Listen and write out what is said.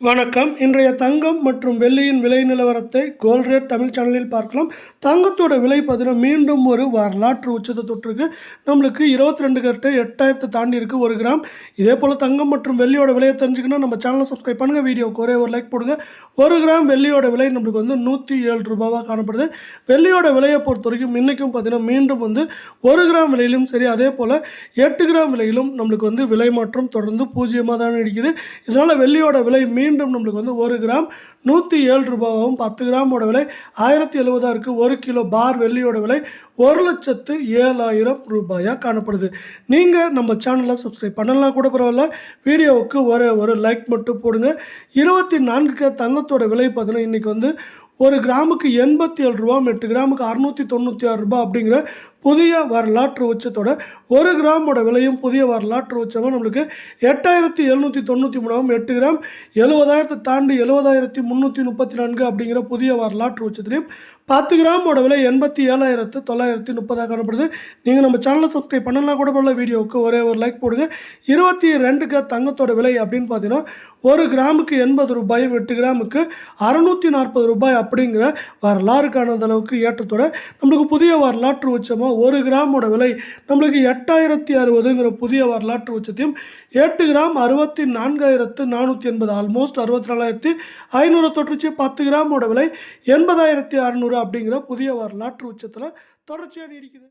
வணக்கம். இன்றைய தங்கம் மற்றும் வெள்ளியின் விலை நிலவரத்தை கோல்ட் ரேட் தமிழ் சேனலில் பார்க்கலாம். தங்கத்தோட விலை பார்த்தீங்கன்னா மீண்டும் ஒரு வரலாற்று உச்சத்தை தொட்டிருக்கு. நம்மளுக்கு 22 கரெக்ட் 8000 தாண்டி இருக்குது 1 கிராம். இதே போல் தங்கம் மற்றும் வெள்ளியோட விலையை தெரிஞ்சுக்கணும் நம்ம சேனலை சப்ஸ்கிரைப் பண்ணுங்கள். வீடியோக்கு ஒரே ஒரு லைக் போடுங்க. 1 கிராம் வெள்ளியோட விலை நம்மளுக்கு வந்து 107 ரூபாவாக காணப்படுது. வெள்ளியோட விலையை பொறுத்த வரைக்கும் இன்றைக்கும் பார்த்தீங்கன்னா மீண்டும் வந்து 1 கிராம் விலையிலும் சரி, அதே போல் 8 கிராம் விலையிலும் நம்மளுக்கு வந்து விலை மாற்றம் தொடர்ந்து பூஜ்ஜியமாக தான் இருக்குது. இதனால் வெள்ளியோட விலை மீண்டும் நம்மளுக்கு வந்து 1 கிராம் 107 ரூபாவும் 10 கிராமோட விலை 1070 இருக்குது. 1 கிலோ பார் வெள்ளியோட விலை 1,07,000 ரூபாயாக காணப்படுது. நீங்கள் நம்ம சேனலை சப்ஸ்கிரைப் பண்ணலாம் கூட பரவாயில்ல, வீடியோவுக்கு ஒரு லைக் மட்டும் போடுங்க. 24 தங்கத்தோட விலை பார்த்தீங்கன்னா இன்றைக்கி வந்து 1 கிராமுக்கு 87 ரூபா, 8 கிராமுக்கு 696 ரூபா அப்படிங்கிற புதிய வரலாற்று உச்சத்தோட 1 கிராமோட விலையும் புதிய வரலாற்று உச்சமாக நம்மளுக்கு 8793 8 கிராம் 70,000 தாண்டி 70,334 அப்படிங்கிற புதிய வரலாற்று உச்சத்திலையும் 10 கிராமோட விலை 87,930 காணப்படுது. நீங்கள் நம்ம சேனலை சப்ஸ்கிரைப் பண்ணலாம் கூட போல, வீடியோவுக்கு ஒரு லைக் போடுங்க. 22 தங்கத்தோட விலை அப்படின்னு பார்த்தீங்கன்னா 1 கிராமுக்கு 80 ரூபாய், 8 கிராமுக்கு 640 ரூபாய் அப்படிங்கிற வரலாறு காணாத அளவுக்கு ஏற்றத்தோட நம்மளுக்கு புதிய வரலாற்று உச்சமாக 1 கிராமோட விலை நம்மளுக்கு 8060ங்கிற புதிய வரலாற்று உச்சத்தையும் 8 கிராம் 64,480 ஆல்மோஸ்ட் 64,500 தொற்றுச்சு. 10 கிராமோட விலை 80,600 அப்படிங்கிற புதிய வரலாற்று உச்சத்தில் தொடர்ச்சியாக நீடிக்குது.